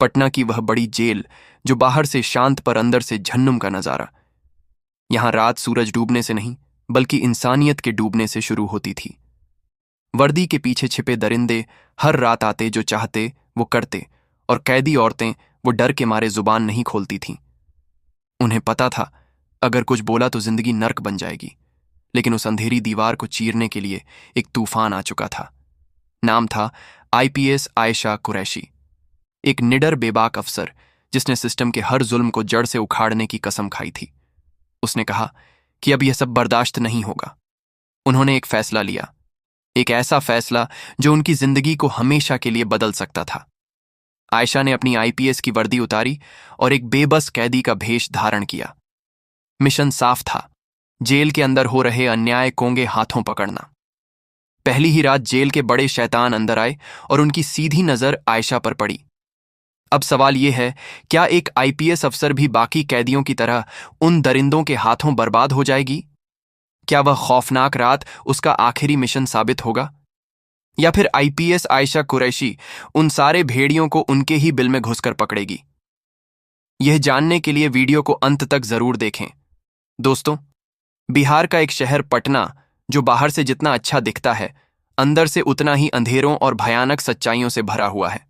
पटना की वह बड़ी जेल जो बाहर से शांत पर अंदर से झन्नुम का नजारा। यहां रात सूरज डूबने से नहीं बल्कि इंसानियत के डूबने से शुरू होती थी। वर्दी के पीछे छिपे दरिंदे हर रात आते, जो चाहते वो करते, और कैदी औरतें वो डर के मारे जुबान नहीं खोलती थीं। उन्हें पता था अगर कुछ बोला तो जिंदगी नर्क बन जाएगी, लेकिन उस अंधेरी दीवार को चीरने के लिए एक तूफान आ चुका था। नाम था आईपीएस आयशा कुरैशी, एक निडर बेबाक अफसर जिसने सिस्टम के हर जुल्म को जड़ से उखाड़ने की कसम खाई थी। उसने कहा कि अब यह सब बर्दाश्त नहीं होगा। उन्होंने एक फैसला लिया, एक ऐसा फैसला जो उनकी जिंदगी को हमेशा के लिए बदल सकता था। आयशा ने अपनी आईपीएस की वर्दी उतारी और एक बेबस कैदी का भेष धारण किया। मिशन साफ था, जेल के अंदर हो रहे अन्याय कोंगे हाथों पकड़ना। पहली ही रात जेल के बड़े शैतान अंदर आए और उनकी सीधी नजर आयशा पर पड़ी। अब सवाल यह है, क्या एक आईपीएस अफसर भी बाकी कैदियों की तरह उन दरिंदों के हाथों बर्बाद हो जाएगी? क्या वह खौफनाक रात उसका आखिरी मिशन साबित होगा, या फिर आईपीएस आयशा कुरैशी उन सारे भेड़ियों को उनके ही बिल में घुसकर पकड़ेगी? यह जानने के लिए वीडियो को अंत तक जरूर देखें। दोस्तों, बिहार का एक शहर पटना, जो बाहर से जितना अच्छा दिखता है, अंदर से उतना ही अंधेरों और भयानक सच्चाइयों से भरा हुआ है।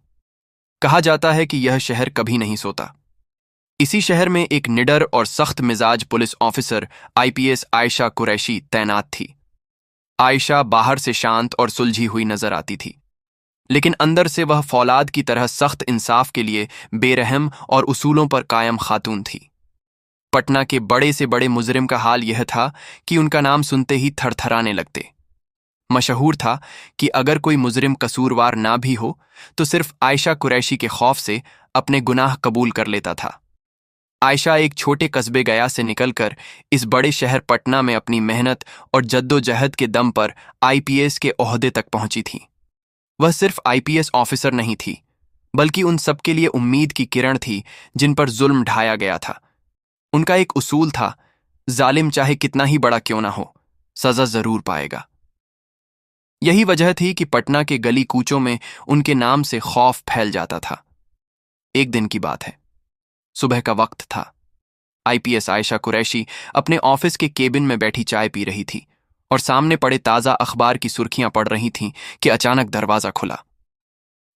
कहा जाता है कि यह शहर कभी नहीं सोता। इसी शहर में एक निडर और सख्त मिजाज police officer IPS Ayesha Qureshi तैनात थी। आयशा बाहर से शांत और सुलझी हुई नजर आती थी, लेकिन अंदर से वह फौलाद की तरह सख्त इंसाफ के लिए बेरहम और उसूलों पर कायम खातून थी। पटना के बड़े से बड़े मुजरिम का हाल यह था कि उनका नाम सुनते ही थरथराने लगते। मशहूर था कि अगर कोई मुजरिम कसूरवार ना भी हो तो सिर्फ आयशा कुरैशी के खौफ से अपने गुनाह कबूल कर लेता था। आयशा एक छोटे कस्बे गया से निकलकर इस बड़े शहर पटना में अपनी मेहनत और जद्दोजहद के दम पर आईपीएस के ओहदे तक पहुंची थी। वह सिर्फ आईपीएस ऑफिसर नहीं थी, बल्कि उन सबके लिए उम्मीद की किरण थी जिन पर जुल्म ढाया गया था। उनका एक उसूल था, जालिम चाहे कितना ही बड़ा क्यों ना हो, सजा जरूर पाएगा। यही वजह थी कि पटना के गली कूचों में उनके नाम से खौफ फैल जाता था। एक दिन की बात है, सुबह का वक्त था। आईपीएस आयशा कुरैशी अपने ऑफिस के केबिन में बैठी चाय पी रही थी और सामने पड़े ताजा अखबार की सुर्खियां पढ़ रही थीं कि अचानक दरवाजा खुला।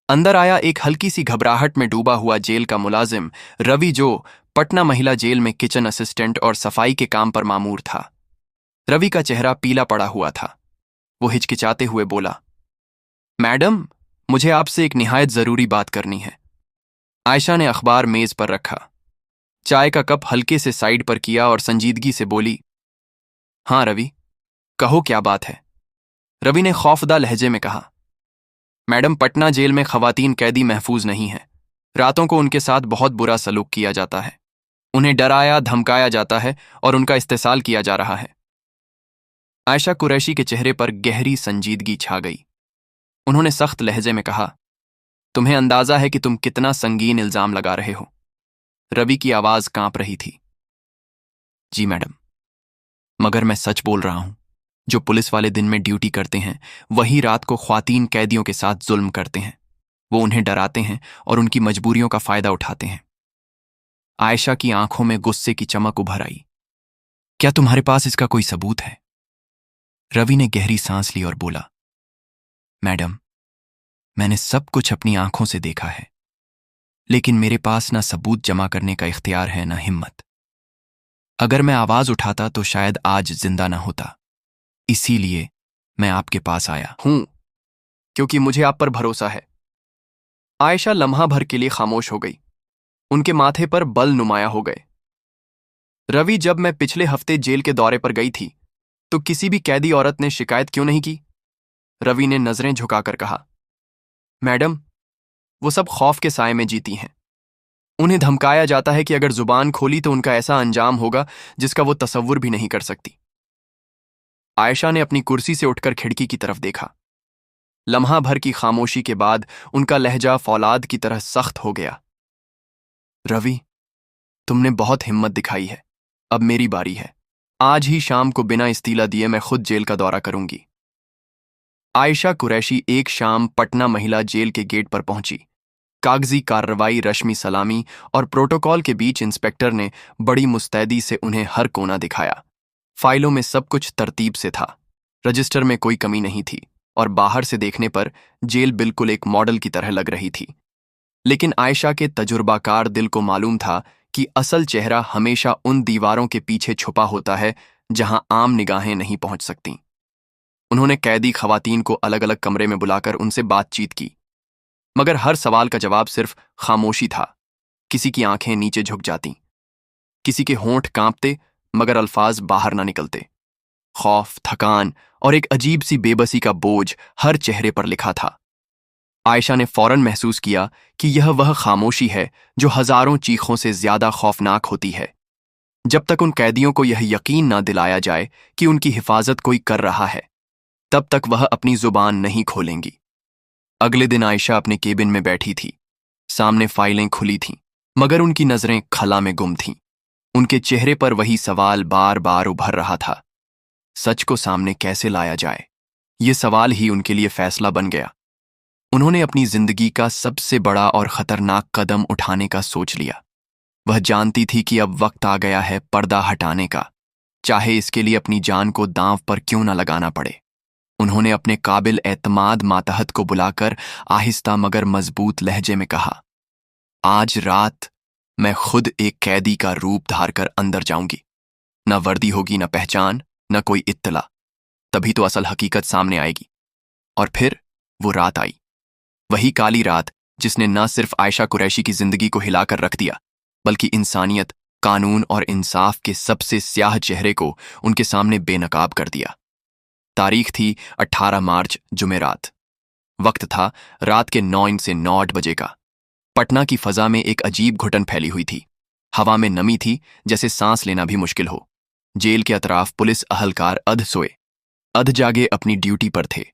अंदर आया एक हल्की सी घबराहट में डूबा हुआ जेल का मुलाजिम रवि, जो पटना महिला जेल में किचन असिस्टेंट और सफाई के काम पर मामूर था। रवि का चेहरा पीला पड़ा हुआ था। वो हिचकिचाते हुए बोला, मैडम, मुझे आपसे एक निहायत जरूरी बात करनी है। आयशा ने अखबार मेज पर रखा, चाय का कप हल्के से साइड पर किया और संजीदगी से बोली, हाँ रवि, कहो क्या बात है। रवि ने खौफदा लहजे में कहा, मैडम, पटना जेल में खवातीन कैदी महफूज नहीं है। रातों को उनके साथ बहुत बुरा सलूक किया जाता है। उन्हें डराया धमकाया जाता है और उनका इस्तेसाल किया जा रहा है। आयशा कुरैशी के चेहरे पर गहरी संजीदगी छा गई। उन्होंने सख्त लहजे में कहा, तुम्हें अंदाजा है कि तुम कितना संगीन इल्जाम लगा रहे हो? रवि की आवाज कांप रही थी। जी मैडम, मगर मैं सच बोल रहा हूं। जो पुलिस वाले दिन में ड्यूटी करते हैं वही रात को ख्वातीन कैदियों के साथ जुल्म करते हैं। वो उन्हें डराते हैं और उनकी मजबूरियों का फायदा उठाते हैं। आयशा की आंखों में गुस्से की चमक उभर आई। क्या तुम्हारे पास इसका कोई सबूत है? रवि ने गहरी सांस ली और बोला, मैडम, मैंने सब कुछ अपनी आंखों से देखा है, लेकिन मेरे पास ना सबूत जमा करने का इख्तियार है ना हिम्मत। अगर मैं आवाज उठाता तो शायद आज जिंदा ना होता। इसीलिए मैं आपके पास आया हूं, क्योंकि मुझे आप पर भरोसा है। आयशा लम्हा भर के लिए खामोश हो गई। उनके माथे पर बल नुमाया हो गए। रवि, जब मैं पिछले हफ्ते जेल के दौरे पर गई थी तो किसी भी कैदी औरत ने शिकायत क्यों नहीं की? रवि ने नजरें झुकाकर कहा, मैडम, वो सब खौफ के साए में जीती हैं। उन्हें धमकाया जाता है कि अगर जुबान खोली तो उनका ऐसा अंजाम होगा जिसका वो तसव्वुर भी नहीं कर सकती। आयशा ने अपनी कुर्सी से उठकर खिड़की की तरफ देखा। लम्हा भर की खामोशी के बाद उनका लहजा फौलाद की तरह सख्त हो गया। रवि, तुमने बहुत हिम्मत दिखाई है। अब मेरी बारी है। आज ही शाम को बिना इस्तीला दिए मैं खुद जेल का दौरा करूंगी। आयशा कुरैशी एक शाम पटना महिला जेल के गेट पर पहुंची। कागजी कार्रवाई, रश्मि सलामी और प्रोटोकॉल के बीच इंस्पेक्टर ने बड़ी मुस्तैदी से उन्हें हर कोना दिखाया। फाइलों में सब कुछ तरतीब से था, रजिस्टर में कोई कमी नहीं थी और बाहर से देखने पर जेल बिल्कुल एक मॉडल की तरह लग रही थी। लेकिन आयशा के तजुर्बाकार दिल को मालूम था कि असल चेहरा हमेशा उन दीवारों के पीछे छुपा होता है जहां आम निगाहें नहीं पहुंच सकती। उन्होंने कैदी खवातीन को अलग अलग कमरे में बुलाकर उनसे बातचीत की, मगर हर सवाल का जवाब सिर्फ खामोशी था। किसी की आंखें नीचे झुक जाती, किसी के होंठ कांपते मगर अल्फाज बाहर ना निकलते। खौफ, थकान और एक अजीब सी बेबसी का बोझ हर चेहरे पर लिखा था। आयशा ने फौरन महसूस किया कि यह वह खामोशी है जो हजारों चीखों से ज्यादा खौफनाक होती है। जब तक उन कैदियों को यह यकीन ना दिलाया जाए कि उनकी हिफाजत कोई कर रहा है, तब तक वह अपनी जुबान नहीं खोलेंगी। अगले दिन आयशा अपने केबिन में बैठी थी। सामने फाइलें खुली थीं, मगर उनकी नजरें खला में गुम थीं। उनके चेहरे पर वही सवाल बार बार उभर रहा था, सच को सामने कैसे लाया जाए? ये सवाल ही उनके लिए फैसला बन गया। उन्होंने अपनी जिंदगी का सबसे बड़ा और खतरनाक कदम उठाने का सोच लिया। वह जानती थी कि अब वक्त आ गया है पर्दा हटाने का, चाहे इसके लिए अपनी जान को दांव पर क्यों न लगाना पड़े। उन्होंने अपने काबिल एतमाद मातहत को बुलाकर आहिस्ता मगर मजबूत लहजे में कहा, आज रात मैं खुद एक कैदी का रूप धार कर अंदर जाऊंगी। न वर्दी होगी, न पहचान, न कोई इत्तला। तभी तो असल हकीकत सामने आएगी। और फिर वो रात आई, वही काली रात जिसने न सिर्फ आयशा कुरैशी की जिंदगी को हिलाकर रख दिया, बल्कि इंसानियत, कानून और इंसाफ के सबसे स्याह चेहरे को उनके सामने बेनकाब कर दिया। तारीख थी 18 मार्च, जुमेरात। वक्त था रात के 9 से 9 बजे का। पटना की फजा में एक अजीब घुटन फैली हुई थी। हवा में नमी थी, जैसे सांस लेना भी मुश्किल हो। जेल के अतराफ पुलिस अहलकार अध सोए, अध जागे अपनी ड्यूटी पर थे।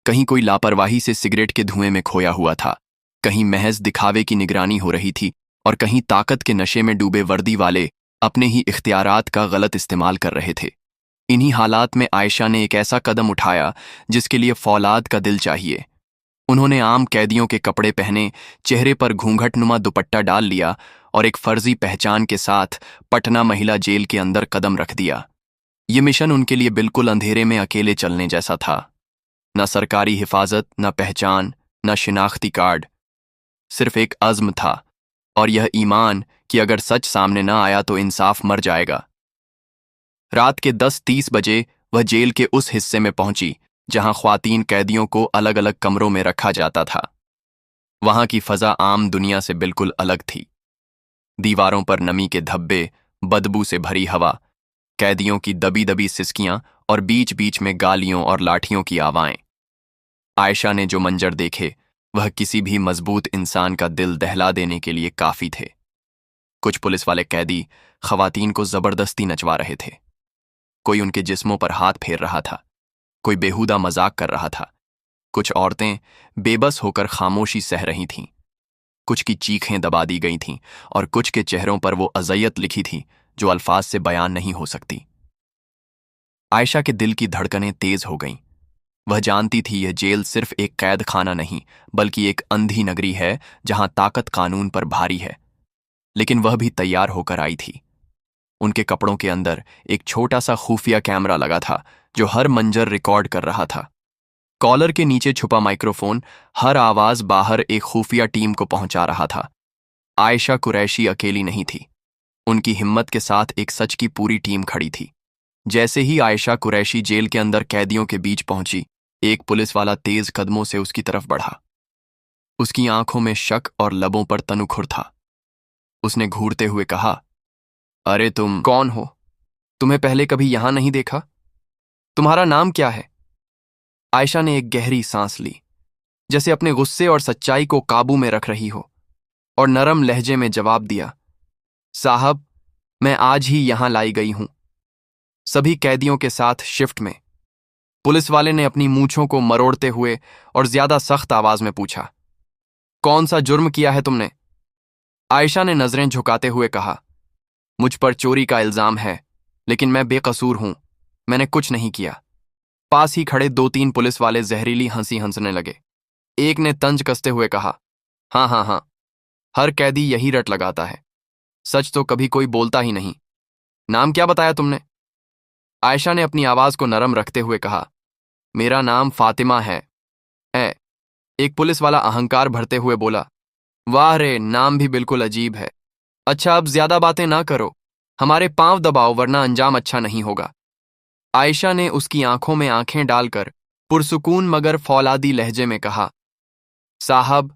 कहीं कोई लापरवाही से सिगरेट के धुएं में खोया हुआ था, कहीं महज दिखावे की निगरानी हो रही थी और कहीं ताकत के नशे में डूबे वर्दी वाले अपने ही इख्तियारात का गलत इस्तेमाल कर रहे थे। इन्हीं हालात में आयशा ने एक ऐसा कदम उठाया जिसके लिए फौलाद का दिल चाहिए। उन्होंने आम कैदियों के कपड़े पहने, चेहरे पर घूंघटनुमा दुपट्टा डाल लिया और एक फर्जी पहचान के साथ पटना महिला जेल के अंदर कदम रख दिया। ये मिशन उनके लिए बिल्कुल अंधेरे में अकेले चलने जैसा था। न सरकारी हिफाजत, न पहचान, न शिनाख्ती कार्ड, सिर्फ एक अज़्म था और यह ईमान कि अगर सच सामने न आया तो इंसाफ मर जाएगा। रात के 10:30 बजे वह जेल के उस हिस्से में पहुंची जहां ख्वातीन कैदियों को अलग अलग कमरों में रखा जाता था। वहां की फजा आम दुनिया से बिल्कुल अलग थी। दीवारों पर नमी के धब्बे, बदबू से भरी हवा, कैदियों की दबी दबी सिसकियां और बीच बीच में गालियों और लाठियों की आवाज़ें। आयशा ने जो मंजर देखे वह किसी भी मजबूत इंसान का दिल दहला देने के लिए काफी थे। कुछ पुलिस वाले कैदी खवातीन को जबरदस्ती नचवा रहे थे। कोई उनके जिस्मों पर हाथ फेर रहा था, कोई बेहुदा मजाक कर रहा था। कुछ औरतें बेबस होकर खामोशी सह रही थीं। कुछ की चीखें दबा दी गई थीं और कुछ के चेहरों पर वो अज़ियत लिखी थी जो अल्फाज से बयान नहीं हो सकती। आयशा के दिल की धड़कनें तेज हो गईं। वह जानती थी यह जेल सिर्फ एक कैद खाना नहीं, बल्कि एक अंधी नगरी है जहां ताकत कानून पर भारी है। लेकिन वह भी तैयार होकर आई थी। उनके कपड़ों के अंदर एक छोटा सा खुफिया कैमरा लगा था जो हर मंजर रिकॉर्ड कर रहा था। कॉलर के नीचे छुपा माइक्रोफोन हर आवाज बाहर एक खुफिया टीम को पहुंचा रहा था। आयशा कुरैशी अकेली नहीं थी, उनकी हिम्मत के साथ एक सच की पूरी टीम खड़ी थी। जैसे ही आयशा कुरैशी जेल के अंदर कैदियों के बीच पहुंची, एक पुलिस वाला तेज कदमों से उसकी तरफ बढ़ा। उसकी आंखों में शक और लबों पर तनुखुर था। उसने घूरते हुए कहा, अरे तुम कौन हो? तुम्हें पहले कभी यहां नहीं देखा। तुम्हारा नाम क्या है? आयशा ने एक गहरी सांस ली, जैसे अपने गुस्से और सच्चाई को काबू में रख रही हो, और नरम लहजे में जवाब दिया, साहब, मैं आज ही यहां लाई गई हूं, सभी कैदियों के साथ शिफ्ट में। पुलिस वाले ने अपनी मूंछों को मरोड़ते हुए और ज्यादा सख्त आवाज में पूछा, कौन सा जुर्म किया है तुमने? आयशा ने नजरें झुकाते हुए कहा, मुझ पर चोरी का इल्जाम है, लेकिन मैं बेकसूर हूं, मैंने कुछ नहीं किया। पास ही खड़े 2-3 पुलिस वाले जहरीली हंसी हंसने लगे। एक ने तंज कसते हुए कहा, हाँ हाँ हाँ, हर कैदी यही रट लगाता है, सच तो कभी कोई बोलता ही नहीं। नाम क्या बताया तुमने? आयशा ने अपनी आवाज को नरम रखते हुए कहा, मेरा नाम फातिमा है। एक पुलिस वाला अहंकार भरते हुए बोला, वाह रे, नाम भी बिल्कुल अजीब है। अच्छा, अब ज्यादा बातें ना करो, हमारे पांव दबाओ वरना अंजाम अच्छा नहीं होगा। आयशा ने उसकी आंखों में आंखें डालकर पुरसुकून मगर फौलादी लहजे में कहा, साहब,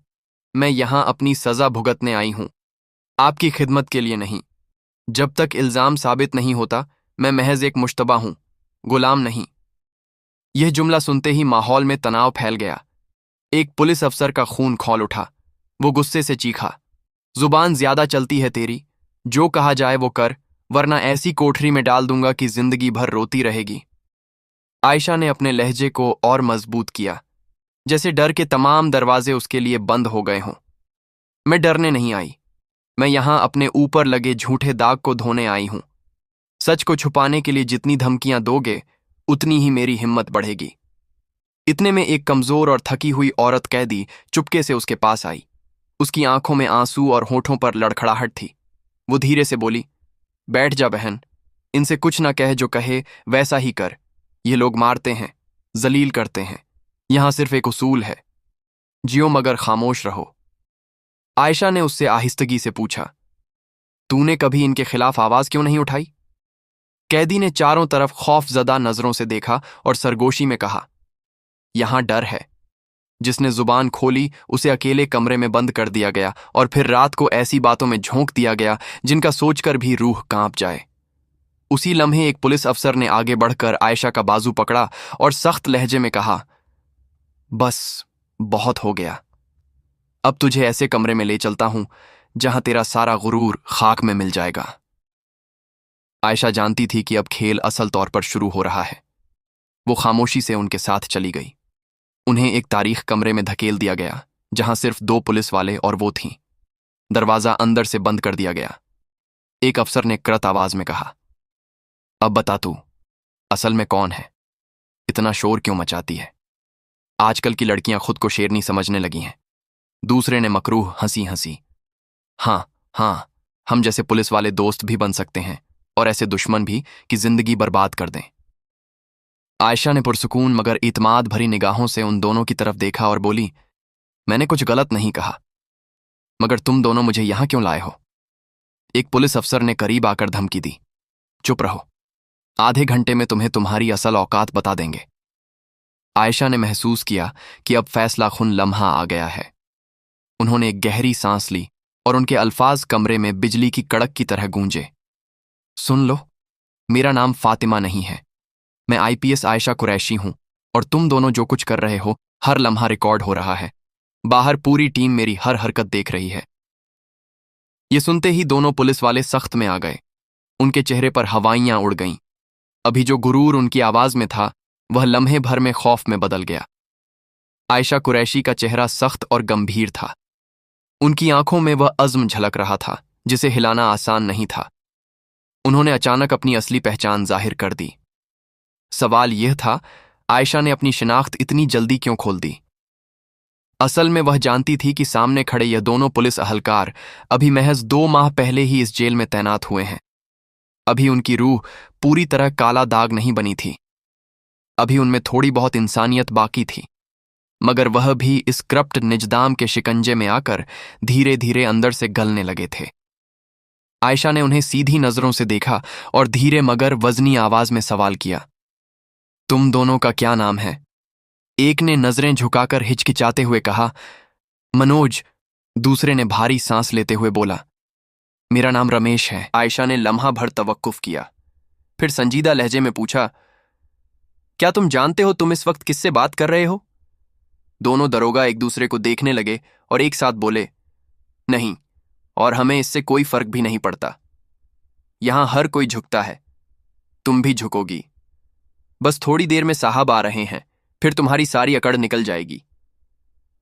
मैं यहां अपनी सजा भुगतने आई हूं, आपकी खिदमत के लिए नहीं। जब तक इल्जाम साबित नहीं होता मैं महज एक मुश्तबा हूं, गुलाम नहीं। यह जुमला सुनते ही माहौल में तनाव फैल गया। एक पुलिस अफसर का खून खौल उठा। वो गुस्से से चीखा, जुबान ज्यादा चलती है तेरी, जो कहा जाए वो कर, वरना ऐसी कोठरी में डाल दूंगा कि जिंदगी भर रोती रहेगी। आयशा ने अपने लहजे को और मजबूत किया, जैसे डर के तमाम दरवाजे उसके लिए बंद हो गए हों। मैं डरने नहीं आई, मैं यहां अपने ऊपर लगे झूठे दाग को धोने आई हूं। सच को छुपाने के लिए जितनी धमकियां दोगे उतनी ही मेरी हिम्मत बढ़ेगी। इतने में एक कमजोर और थकी हुई औरत कैदी चुपके से उसके पास आई। उसकी आंखों में आंसू और होठों पर लड़खड़ाहट थी। वो धीरे से बोली, बैठ जा बहन, इनसे कुछ ना कह, जो कहे वैसा ही कर। ये लोग मारते हैं, जलील करते हैं, यहां सिर्फ एक उसूल है, जियो मगर खामोश रहो। आयशा ने उससे आहिस्तगी से पूछा, तूने कभी इनके खिलाफ आवाज क्यों नहीं उठाई? कैदी ने चारों तरफ खौफजदा नजरों से देखा और सरगोशी में कहा, यहां डर है। जिसने जुबान खोली उसे अकेले कमरे में बंद कर दिया गया और फिर रात को ऐसी बातों में झोंक दिया गया जिनका सोचकर भी रूह कांप जाए। उसी लम्हे एक पुलिस अफसर ने आगे बढ़कर आयशा का बाजू पकड़ा और सख्त लहजे में कहा, बस, बहुत हो गया। अब तुझे ऐसे कमरे में ले चलता हूं जहां तेरा सारा गुरूर खाक में मिल जाएगा। आयशा जानती थी कि अब खेल असल तौर पर शुरू हो रहा है। वो खामोशी से उनके साथ चली गई। उन्हें एक तारीख कमरे में धकेल दिया गया जहां सिर्फ 2 पुलिस वाले और वो थीं। दरवाजा अंदर से बंद कर दिया गया। एक अफसर ने कृत आवाज में कहा, अब बता तू असल में कौन है? इतना शोर क्यों मचाती है? आजकल की लड़कियां खुद को शेरनी समझने लगी हैं। दूसरे ने मकरूह हंसी हंसी, हाँ हाँ, हम जैसे पुलिस वाले दोस्त भी बन सकते हैं और ऐसे दुश्मन भी कि जिंदगी बर्बाद कर दें। आयशा ने पुरसुकून मगर इत्माद भरी निगाहों से उन दोनों की तरफ देखा और बोली, मैंने कुछ गलत नहीं कहा, मगर तुम दोनों मुझे यहां क्यों लाए हो? एक पुलिस अफसर ने करीब आकर धमकी दी, चुप रहो, आधे घंटे में तुम्हें तुम्हारी असल औकात बता देंगे। आयशा ने महसूस किया कि अब फैसलाकुन लम्हा आ गया है। उन्होंने एक गहरी सांस ली और उनके अल्फाज कमरे में बिजली की कड़क की तरह गूंजे। सुन लो, मेरा नाम फातिमा नहीं है, मैं आईपीएस आयशा कुरैशी हूं और तुम दोनों जो कुछ कर रहे हो हर लम्हा रिकॉर्ड हो रहा है। बाहर पूरी टीम मेरी हर हरकत देख रही है। ये सुनते ही दोनों पुलिस वाले सख्त में आ गए। उनके चेहरे पर हवाइयां उड़ गईं। अभी जो गुरूर उनकी आवाज में था वह लम्हे भर में खौफ में बदल गया। आयशा कुरैशी का चेहरा सख्त और गंभीर था। उनकी आंखों में वह अज़्म झलक रहा था जिसे हिलाना आसान नहीं था। उन्होंने अचानक अपनी असली पहचान जाहिर कर दी। सवाल यह था, आयशा ने अपनी शिनाख्त इतनी जल्दी क्यों खोल दी? असल में वह जानती थी कि सामने खड़े यह दोनों पुलिस अहलकार अभी महज 2 माह पहले ही इस जेल में तैनात हुए हैं। अभी उनकी रूह पूरी तरह काला दाग नहीं बनी थी। अभी उनमें थोड़ी बहुत इंसानियत बाकी थी, मगर वह भी इस करप्ट निजदाम के शिकंजे में आकर धीरे धीरे अंदर से गलने लगे थे। आयशा ने उन्हें सीधी नजरों से देखा और धीरे मगर वजनी आवाज में सवाल किया, तुम दोनों का क्या नाम है? एक ने नजरें झुकाकर हिचकिचाते हुए कहा, मनोज। दूसरे ने भारी सांस लेते हुए बोला, मेरा नाम रमेश है। आयशा ने लम्हा भर तवक्कुफ किया, फिर संजीदा लहजे में पूछा, क्या तुम जानते हो तुम इस वक्त किससे बात कर रहे हो? दोनों दरोगा एक दूसरे को देखने लगे और एक साथ बोले, नहीं, और हमें इससे कोई फर्क भी नहीं पड़ता। यहां हर कोई झुकता है, तुम भी झुकोगी। बस थोड़ी देर में साहब आ रहे हैं, फिर तुम्हारी सारी अकड़ निकल जाएगी।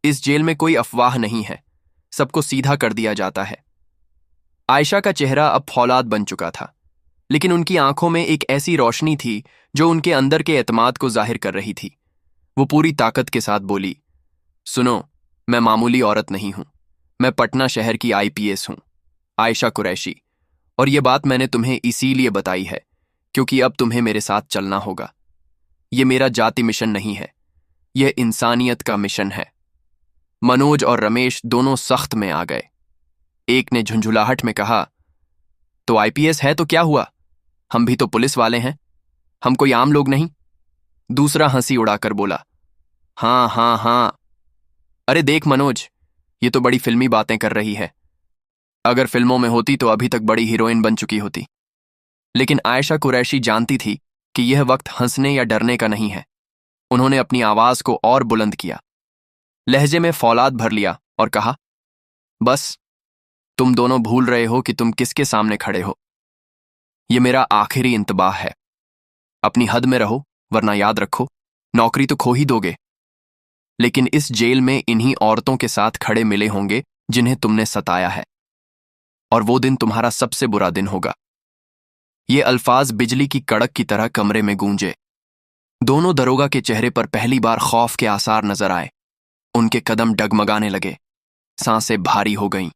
इस जेल में कोई अफवाह नहीं है, सबको सीधा कर दिया जाता है। आयशा का चेहरा अब फौलाद बन चुका था, लेकिन उनकी आंखों में एक ऐसी रोशनी थी जो उनके अंदर के एतमाद को जाहिर कर रही थी। वो पूरी ताकत के साथ बोली, सुनो, मैं मामूली औरत नहीं हूं, मैं पटना शहर की आईपीएस हूं, आयशा कुरैशी, और ये बात मैंने तुम्हें इसीलिए बताई है क्योंकि अब तुम्हें मेरे साथ चलना होगा। ये मेरा जाति मिशन नहीं है, यह इंसानियत का मिशन है। मनोज और रमेश दोनों सख्त में आ गए। एक ने झुंझुलाहट में कहा, तो आईपीएस है तो क्या हुआ, हम भी तो पुलिस वाले हैं, हम कोई आम लोग नहीं। दूसरा हंसी उड़ाकर बोला, हाँ हाँ हाँ, अरे देख मनोज, ये तो बड़ी फिल्मी बातें कर रही है। अगर फिल्मों में होती तो अभी तक बड़ी हीरोइन बन चुकी होती। लेकिन आयशा कुरैशी जानती थी कि यह वक्त हंसने या डरने का नहीं है। उन्होंने अपनी आवाज को और बुलंद किया, लहजे में फौलाद भर लिया और कहा, बस तुम दोनों भूल रहे हो कि तुम किसके सामने खड़े हो। यह मेरा आखिरी इंतबाह है। अपनी हद में रहो, वरना याद रखो नौकरी तो खो ही दोगे। लेकिन इस जेल में इन्हीं औरतों के साथ खड़े मिले होंगे जिन्हें तुमने सताया है, और वो दिन तुम्हारा सबसे बुरा दिन होगा। ये अल्फाज बिजली की कड़क की तरह कमरे में गूंजे। दोनों दरोगा के चेहरे पर पहली बार खौफ के आसार नजर आए। उनके कदम डगमगाने लगे, सांसें भारी हो गईं।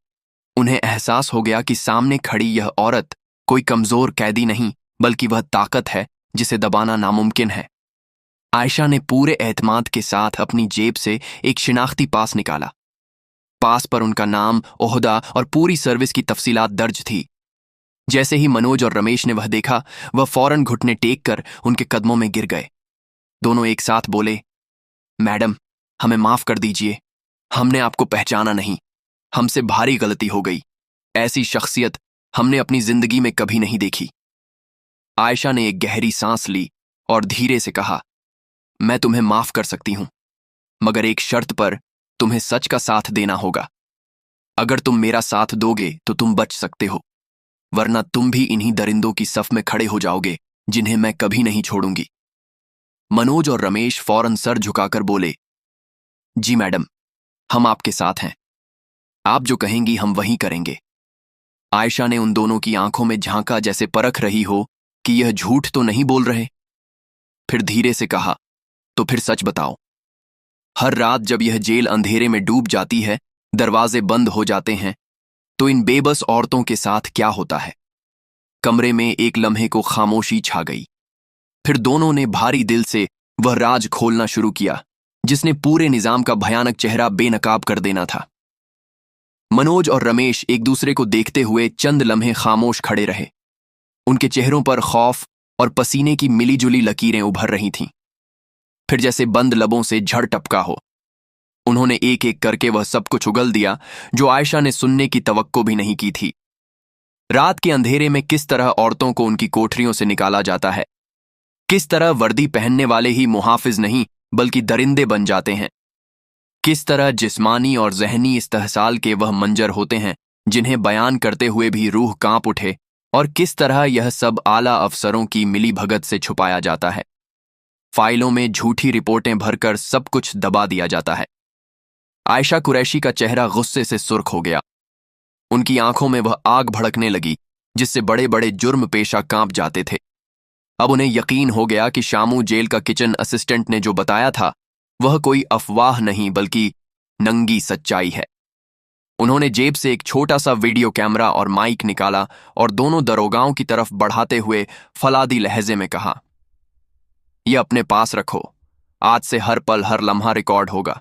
उन्हें एहसास हो गया कि सामने खड़ी यह औरत कोई कमजोर कैदी नहीं, बल्कि वह ताकत है जिसे दबाना नामुमकिन है। आयशा ने पूरे एतमाद के साथ अपनी जेब से एक शिनाख्ती पास निकाला। पास पर उनका नाम, ओहदा और पूरी सर्विस की तफसीलात दर्ज थी। जैसे ही मनोज और रमेश ने वह देखा, वह फौरन घुटने टेक कर उनके कदमों में गिर गए। दोनों एक साथ बोले, मैडम, हमें माफ कर दीजिए, हमने आपको पहचाना नहीं, हमसे भारी गलती हो गई। ऐसी शख्सियत हमने अपनी जिंदगी में कभी नहीं देखी। आयशा ने एक गहरी सांस ली और धीरे से कहा, मैं तुम्हें माफ कर सकती हूं, मगर एक शर्त पर तुम्हें सच का साथ देना होगा। अगर तुम मेरा साथ दोगे तो तुम बच सकते हो, वरना तुम भी इन्हीं दरिंदों की सफ में खड़े हो जाओगे जिन्हें मैं कभी नहीं छोड़ूंगी। मनोज और रमेश फौरन सर झुकाकर बोले, जी मैडम, हम आपके साथ हैं, आप जो कहेंगी हम वही करेंगे। आयशा ने उन दोनों की आंखों में झांका, जैसे परख रही हो कि यह झूठ तो नहीं बोल रहे। फिर धीरे से कहा, तो फिर सच बताओ, हर रात जब यह जेल अंधेरे में डूब जाती है, दरवाजे बंद हो जाते हैं, तो इन बेबस औरतों के साथ क्या होता है? कमरे में एक लम्हे को खामोशी छा गई। फिर दोनों ने भारी दिल से वह राज खोलना शुरू किया जिसने पूरे निजाम का भयानक चेहरा बेनकाब कर देना था। मनोज और रमेश एक दूसरे को देखते हुए चंद लम्हे खामोश खड़े रहे। उनके चेहरों पर खौफ और पसीने की मिलीजुली लकीरें उभर रही थीं। फिर जैसे बंद लबों से झड़ टपका हो, उन्होंने एक एक करके वह सब कुछ उगल दिया जो आयशा ने सुनने की तवक्को भी नहीं की थी। रात के अंधेरे में किस तरह औरतों को उनकी कोठरियों से निकाला जाता है, किस तरह वर्दी पहनने वाले ही मुहाफिज नहीं बल्कि दरिंदे बन जाते हैं, किस तरह जिस्मानी और जहनी इस्तेहसाल के वह मंजर होते हैं जिन्हें बयान करते हुए भी रूह कांप उठे, और किस तरह यह सब आला अफसरों की मिली भगत से छुपाया जाता है। फाइलों में झूठी रिपोर्टें भरकर सब कुछ दबा दिया जाता है। आयशा कुरैशी का चेहरा गुस्से से सुर्ख हो गया। उनकी आंखों में वह आग भड़कने लगी जिससे बड़े बड़े जुर्म पेशा कांप जाते थे। अब उन्हें यकीन हो गया कि शामू जेल का किचन असिस्टेंट ने जो बताया था वह कोई अफवाह नहीं बल्कि नंगी सच्चाई है। उन्होंने जेब से एक छोटा सा वीडियो कैमरा और माइक निकाला और दोनों दरोगाओं की तरफ बढ़ाते हुए फलादी लहजे में कहा, यह अपने पास रखो, आज से हर पल हर लम्हा रिकॉर्ड होगा।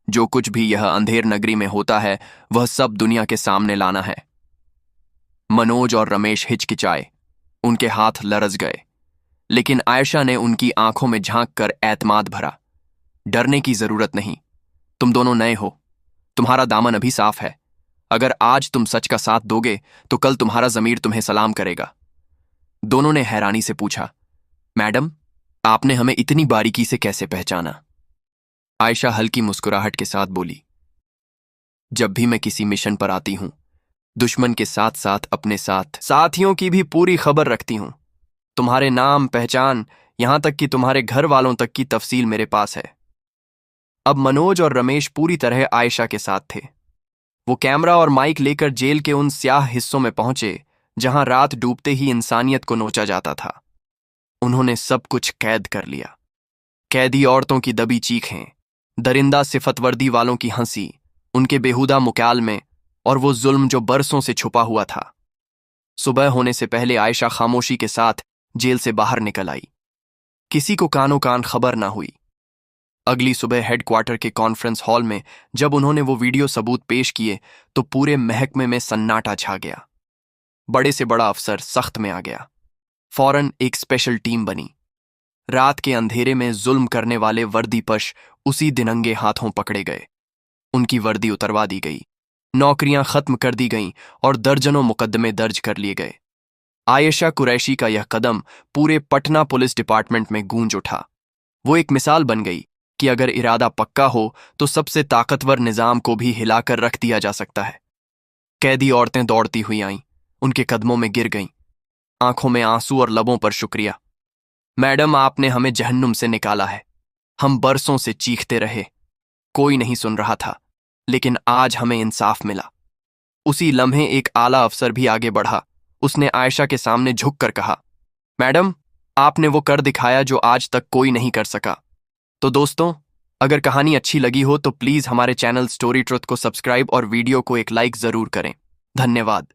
जो कुछ भी यह अंधेर नगरी में होता है वह सब दुनिया के सामने लाना है। मनोज और रमेश हिचकिचाए, उनके हाथ लरज गए, लेकिन आयशा ने उनकी आंखों में झांक कर एतमाद भरा, डरने की जरूरत नहीं, तुम दोनों नए हो, तुम्हारा दामन अभी साफ है। अगर आज तुम सच का साथ दोगे तो कल तुम्हारा जमीर तुम्हें सलाम करेगा। दोनों ने हैरानी से पूछा, मैडम, आपने हमें इतनी बारीकी से कैसे पहचाना? आयशा हल्की मुस्कुराहट के साथ बोली, जब भी मैं किसी मिशन पर आती हूं, दुश्मन के साथ साथ अपने साथ साथियों की भी पूरी खबर रखती हूं। तुम्हारे नाम, पहचान, यहां तक कि तुम्हारे घर वालों तक की तफसील मेरे पास है। अब मनोज और रमेश पूरी तरह आयशा के साथ थे। वो कैमरा और माइक लेकर जेल के उन स्याह हिस्सों में पहुंचे जहां रात डूबते ही इंसानियत को नोचा जाता था। उन्होंने सब कुछ कैद कर लिया। कैदी औरतों की दबी चीखें, दरिंदा सिफत वर्दी वालों की हंसी, उनके बेहुदा मुकालमे और वो जुल्म जो बरसों से छुपा हुआ था। सुबह होने से पहले आयशा खामोशी के साथ जेल से बाहर निकल आई। किसी को कानो कान खबर ना हुई। अगली सुबह हेडक्वार्टर के कॉन्फ्रेंस हॉल में जब उन्होंने वो वीडियो सबूत पेश किए तो पूरे महकमे में सन्नाटा छा गया। बड़े से बड़ा अफसर सख्त में आ गया। फौरन एक स्पेशल टीम बनी। रात के अंधेरे में जुल्म करने वाले वर्दीपश उसी दिन नंगे हाथों पकड़े गए। उनकी वर्दी उतरवा दी गई, नौकरियां खत्म कर दी गईं और दर्जनों मुकदमे दर्ज कर लिए गए। आयशा कुरैशी का यह कदम पूरे पटना पुलिस डिपार्टमेंट में गूंज उठा। वो एक मिसाल बन गई कि अगर इरादा पक्का हो तो सबसे ताकतवर निजाम को भी हिलाकर रख दिया जा सकता है। कैदी औरतें दौड़ती हुई आईं, उनके कदमों में गिर गईं, आंखों में आंसू और लबों पर शुक्रिया। मैडम, आपने हमें जहन्नुम से निकाला है। हम बरसों से चीखते रहे, कोई नहीं सुन रहा था, लेकिन आज हमें इंसाफ मिला। उसी लम्हे एक आला अफसर भी आगे बढ़ा। उसने आयशा के सामने झुककर कहा, मैडम, आपने वो कर दिखाया जो आज तक कोई नहीं कर सका। तो दोस्तों, अगर कहानी अच्छी लगी हो तो प्लीज हमारे चैनल स्टोरी ट्रुथ को सब्सक्राइब और वीडियो को एक लाइक जरूर करें। धन्यवाद।